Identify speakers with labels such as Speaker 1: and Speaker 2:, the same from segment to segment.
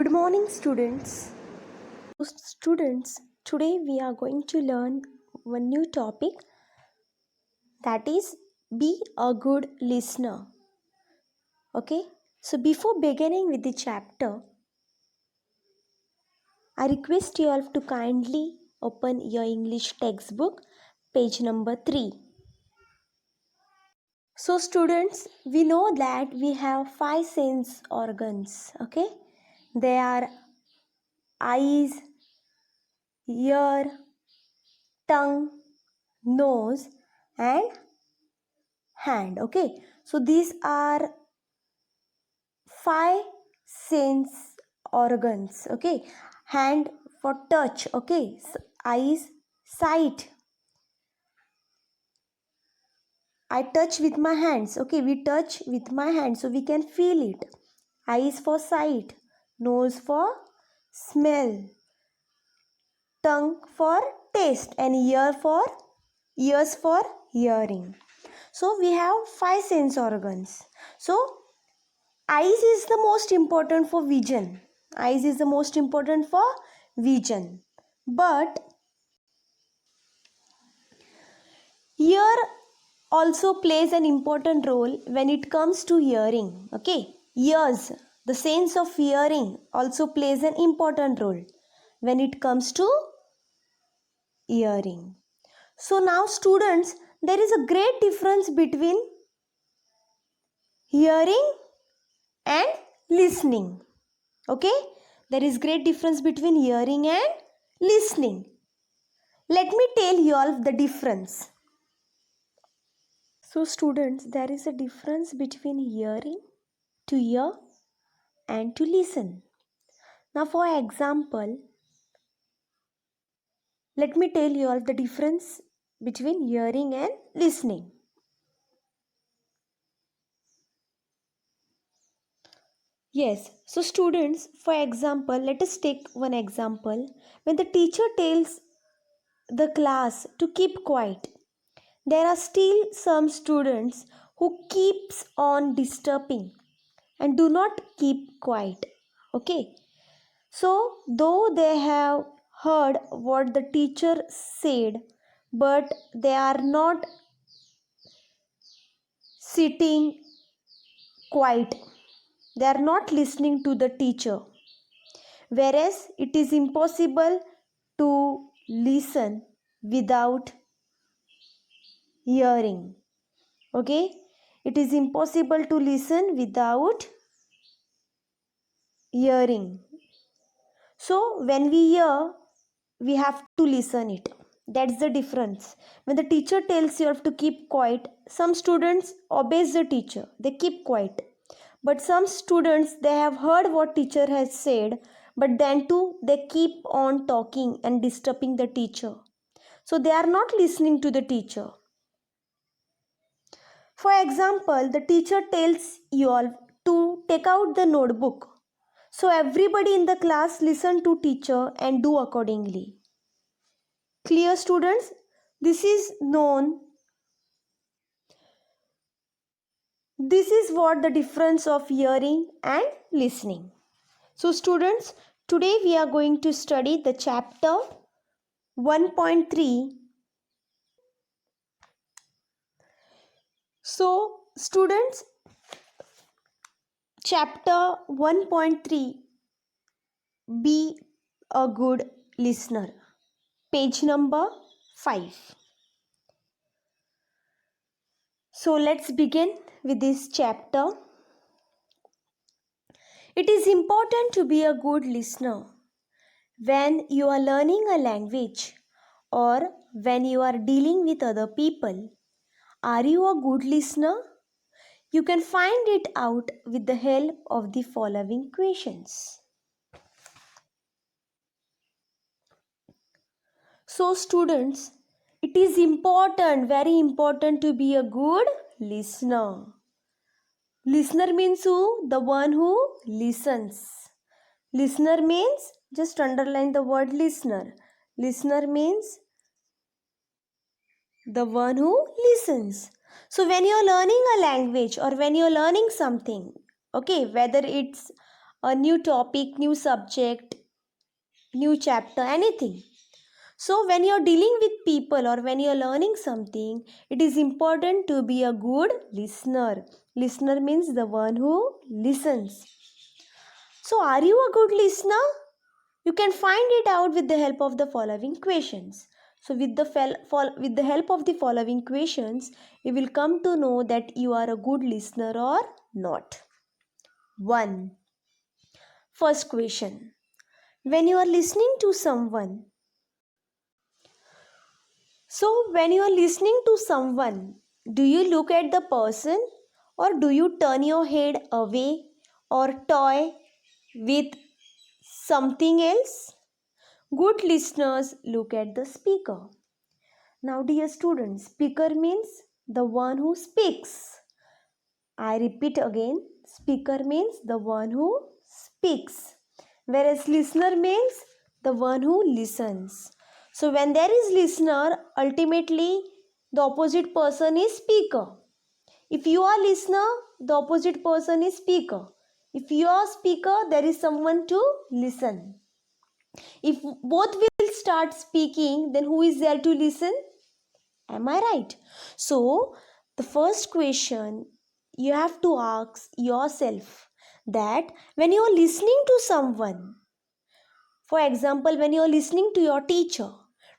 Speaker 1: Good morning, students. Students, today we are going to learn one new topic, that is be a good listener. Okay, so before beginning with the chapter, I request you all to kindly open your English textbook, page number 3. So, students, we know that we have 5 sense organs. Okay, they are eyes, ear, tongue, nose, and hand. Okay, so these are 5 sense organs. Okay, hand for touch. Okay, eyes, sight. I touch with my hands. Okay, we touch with my hands so we can feel it. Eyes for sight, nose for smell, tongue for taste, and ears for hearing. So we have 5 sense organs. So eyes is the most important for vision. Eyes is the most important for vision. But ear also plays an important role when it comes to hearing. Okay, ears, the sense of hearing also plays an important role when it comes to hearing. So now students, there is a great difference between hearing and listening. Okay, there is great difference between hearing and listening. Let me tell you all the difference. So students, there is a difference between hearing, to hear, and to listen. Now for example, let me tell you all the difference between hearing and listening. Yes, so students, for example, let us take one example. When the teacher tells the class to keep quiet, there are still some students who keeps on disturbing and do not keep quiet. Okay, so though they have heard what the teacher said, but they are not sitting quiet, they are not listening to the teacher, whereas it is impossible to listen without hearing. Okay, it is impossible to listen without hearing. So when we hear, we have to listen it. That's the difference. When the teacher tells you have to keep quiet, some students obeys the teacher, they keep quiet. But some students, they have heard what teacher has said, but then too they keep on talking and disturbing the teacher, so they are not listening to the teacher. For example, the teacher tells you all to take out the notebook, so everybody in the class listen to teacher and do accordingly. Clear, students? This is what the difference of hearing and listening. So students, today we are going to study the chapter 1.3. So students, chapter 1.3, be a good listener, page number 5. So let's begin with this chapter. It is important to be a good listener when you are learning a language or when you are dealing with other people. Are you a good listener? You can find it out with the help of the following questions. So students, it is important, very important to be a good listener. Listener means who? The one who listens. Listener means, just underline the word listener. Listener means the one who listens. So when you're learning a language or when you're learning something, okay, whether it's a new topic, new subject, new chapter, anything. So, when you're dealing with people or when you're learning something, it is important to be a good listener. Listener means the one who listens. So, are you a good listener? You can find it out with the help of the following questions. So, with the help of the following questions, you will come to know that you are a good listener or not. 1. First question. When you are listening to someone, when you are listening to someone, do you look at the person or do you turn your head away or toy with something else? Good listeners look at the speaker. Now, dear students, speaker means the one who speaks. I repeat again, speaker means the one who speaks, whereas listener means the one who listens. So, when there is listener, ultimately the opposite person is speaker. If you are listener, the opposite person is speaker. If you are speaker, there is someone to listen. If both will start speaking, then who is there to listen? Am I right? So, the first question you have to ask yourself that when you are listening to someone, for example, when you are listening to your teacher,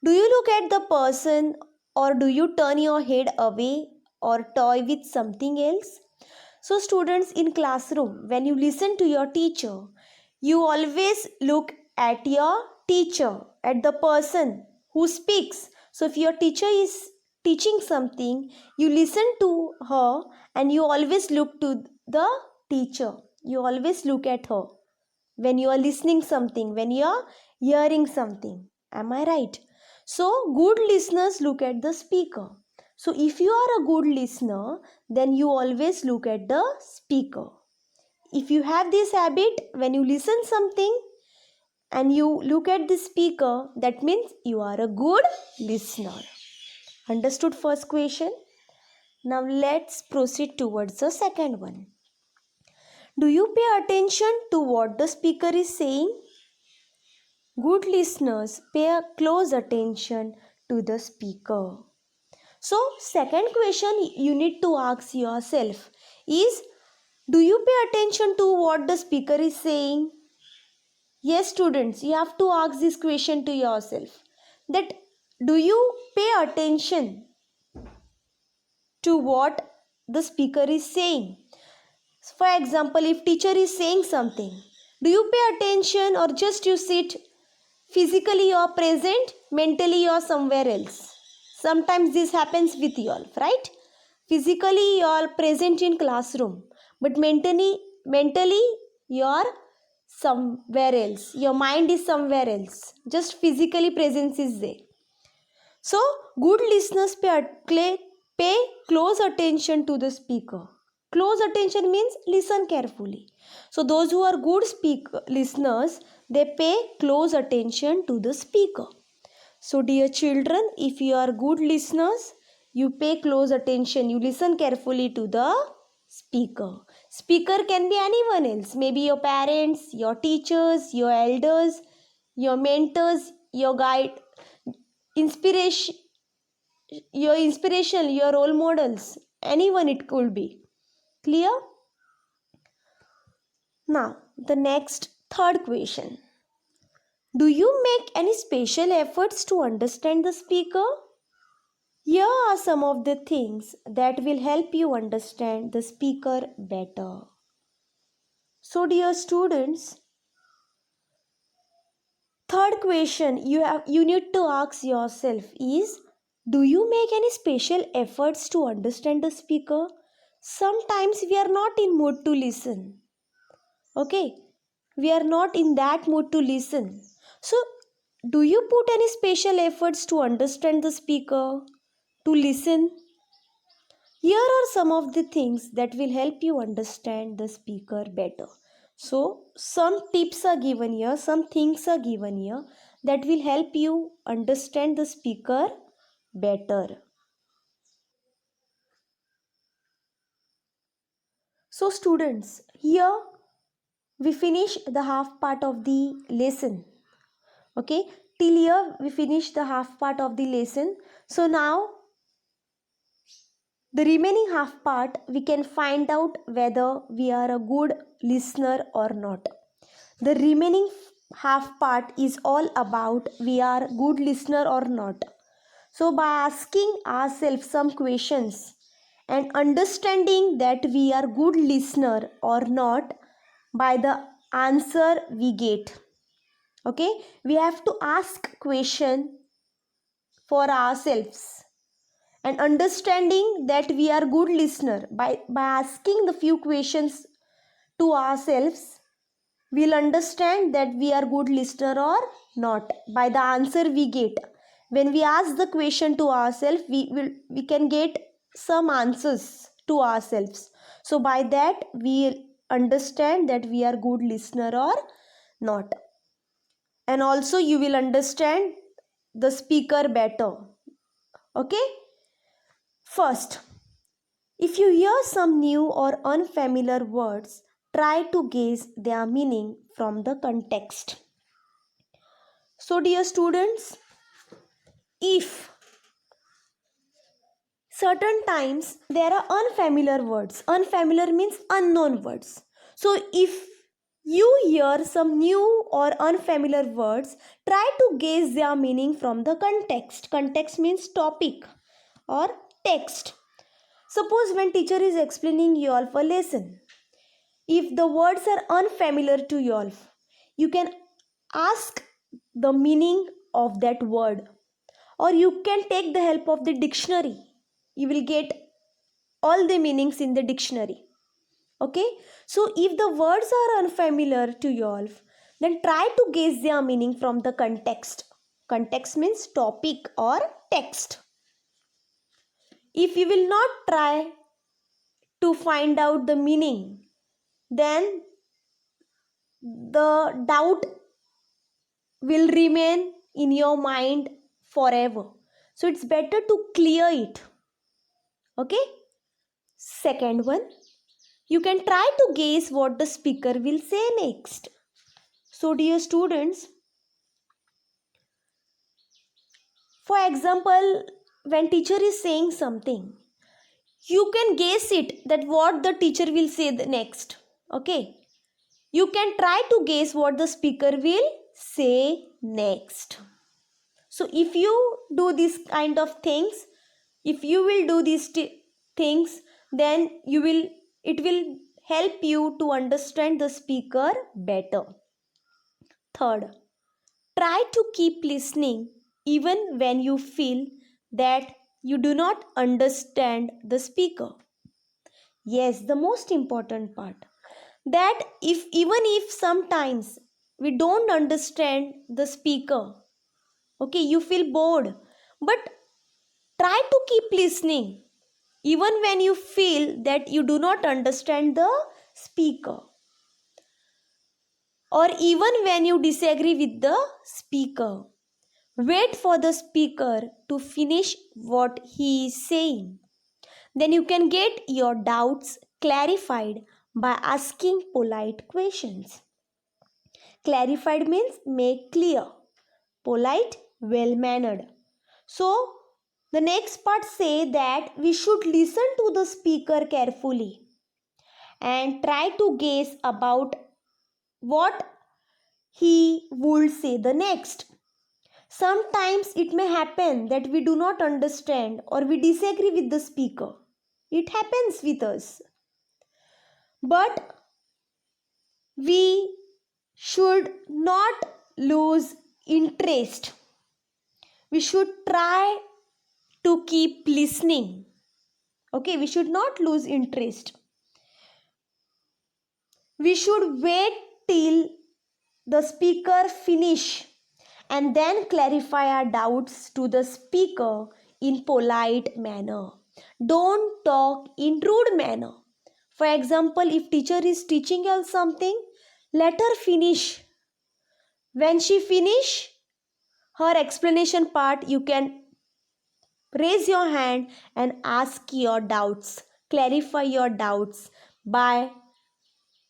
Speaker 1: do you look at the person or do you turn your head away or toy with something else? So, students in classroom, when you listen to your teacher, you always look at your teacher, at the person who speaks. So, if your teacher is teaching something, you listen to her and you always look to the teacher. You always look at her when you are listening something, when you are hearing something. Am I right? So, good listeners look at the speaker. So, if you are a good listener, then you always look at the speaker. If you have this habit, when you listen something and you look at the speaker, that means you are a good listener. Understood first question? Now let's proceed towards the second one. Do you pay attention to what the speaker is saying? Good listeners pay a close attention to the speaker. So, second question you need to ask yourself is, do you pay attention to what the speaker is saying? Yes, students, you have to ask this question to yourself, that do you pay attention to what the speaker is saying? For example, if teacher is saying something, do you pay attention or just you sit? Physically you are present, mentally you are somewhere else. Sometimes this happens with you all, right? Physically you are present in classroom, but mentally you are somewhere else. Your mind is somewhere else. Just physically presence is there. So good listeners pay close attention to the speaker. Close attention means listen carefully. So those who are good listeners, they pay close attention to the speaker. So dear children, if you are good listeners, you pay close attention. You listen carefully to the speaker. Speaker can be anyone else. Maybe your parents, your teachers, your elders, your mentors, your guide, inspiration, your role models, anyone it could be. Clear? Now, the next third question. Do you make any special efforts to understand the speaker? Here are some of the things that will help you understand the speaker better. So, dear students, third question you need to ask yourself is, do you make any special efforts to understand the speaker? Sometimes we are not in mood to listen. Okay, we are not in that mood to listen. So, do you put any special efforts to understand the speaker, to listen? Here are some of the things that will help you understand the speaker better. So, some tips are given here, some things are given here that will help you understand the speaker better. So, students, here we finish the half part of the lesson. Okay, till here we finish the half part of the lesson. So now the remaining half part we can find out whether we are a good listener or not. The remaining half part is all about we are good listener or not. So by asking ourselves some questions and understanding that we are good listener or not by the answer we get. Okay, we have to ask question for ourselves and understanding that we are good listener by asking the few questions to ourselves, we'll understand that we are good listener or not by the answer we get. When we ask the question to ourselves, we can get some answers to ourselves. So by that we understand that we are good listener or not. And also you will understand the speaker better. Okay, first, if you hear some new or unfamiliar words, try to guess their meaning from the context. So, dear students, if certain times there are unfamiliar means unknown words. So, if you hear some new or unfamiliar words, try to guess their meaning from the context. Context means topic or text. Suppose when teacher is explaining you all a lesson, if the words are unfamiliar to you all, you can ask the meaning of that word, or you can take the help of the dictionary. You will get all the meanings in the dictionary. Okay, so if the words are unfamiliar to you all, then try to guess their meaning from the context. Context means topic or text. If you will not try to find out the meaning, then the doubt will remain in your mind forever. So it's better to clear it. Okay, second one, you can try to guess what the speaker will say next. So dear students, for example, when teacher is saying something, you can guess it that what the teacher will say the next. Okay, you can try to guess what the speaker will say next. So if you do this kind of things, if you will do these things, then it will help you to understand the speaker better. Third, try to keep listening even when you feel that you do not understand the speaker. Yes, the most important part, that even if sometimes we don't understand the speaker, okay, you feel bored, but try to keep listening even when you feel that you do not understand the speaker, or even when you disagree with the speaker. Wait for the speaker to finish what he is saying. Then you can get your doubts clarified by asking polite questions. Clarified means make clear. Polite, well mannered. So the next part say that we should listen to the speaker carefully and try to guess about what he would say the next. Sometimes it may happen that we do not understand or we disagree with the speaker. It happens with us. But we should not lose interest. We should try to keep listening. Okay, we should not lose interest. We should wait till the speaker finish and then clarify our doubts to the speaker in polite manner. Don't talk in rude manner. For example, if teacher is teaching you something, let her finish. When she finish her explanation part, you can raise your hand and ask your doubts, clarify your doubts by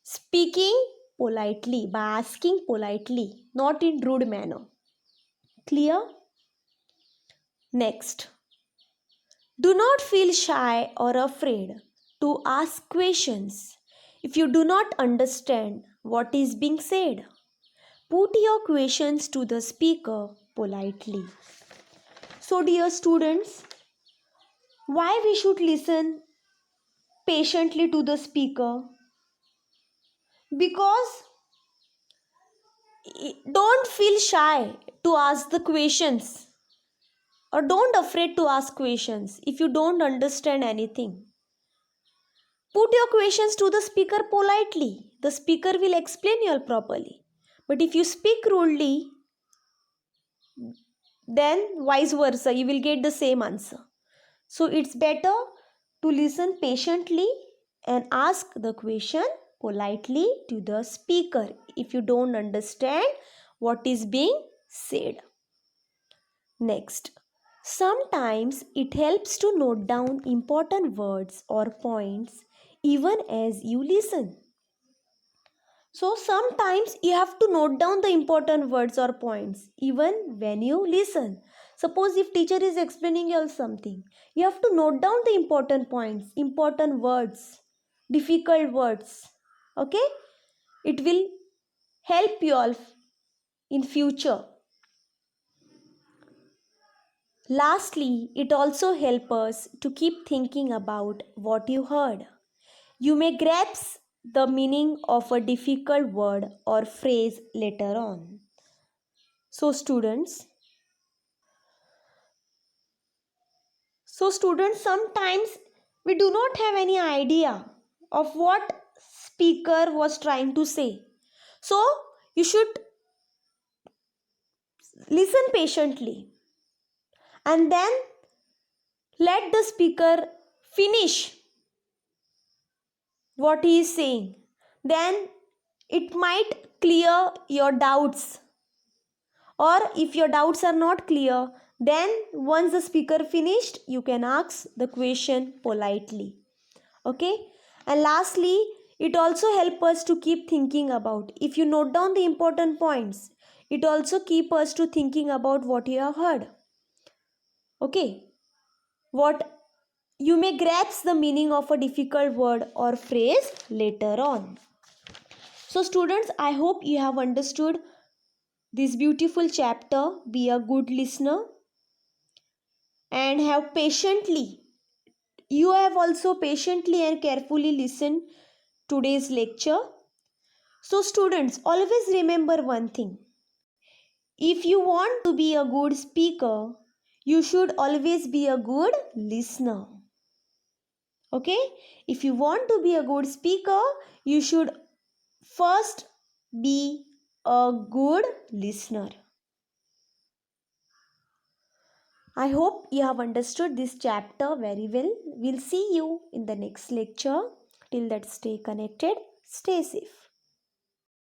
Speaker 1: speaking politely, by asking politely, not in rude manner. Clear? Next, do not feel shy or afraid to ask questions if you do not understand what is being said. Put your questions to the speaker politely. So, dear students, why we should listen patiently to the speaker? Because don't feel shy to ask the questions, or don't afraid to ask questions if you don't understand anything. Put your questions to the speaker politely. The speaker will explain you properly. But if you speak rudely, then vice versa, you will get the same answer. So it's better to listen patiently and ask the question politely to the speaker if you don't understand what is being said. Next, sometimes it helps to note down important words or points even as you listen. So sometimes you have to note down the important words or points even when you listen. Suppose if teacher is explaining you something, you have to note down the important points, important words, difficult words. Okay? It will help you all in future. Lastly, it also helps us to keep thinking about what you heard. You may grasp the meaning of a difficult word or phrase later on. So students, sometimes we do not have any idea of what speaker was trying to say. So you should listen patiently and then let the speaker finish what he is saying. Then it might clear your doubts. Or if your doubts are not clear, then once the speaker finished, you can ask the question politely. Okay? And lastly, it also helps us to keep thinking about. If you note down the important points, it also keeps us to thinking about what you have heard. Okay? What you may grasp the meaning of a difficult word or phrase later on. So students, I hope you have understood this beautiful chapter. Be a good listener and have patiently. You have also patiently and carefully listened today's lecture. So students, always remember one thing. If you want to be a good speaker, you should always be a good listener. Okay? If you want to be a good speaker, you should first be a good listener. I hope you have understood this chapter very well. We'll see you in the next lecture. Till that, stay connected, stay safe.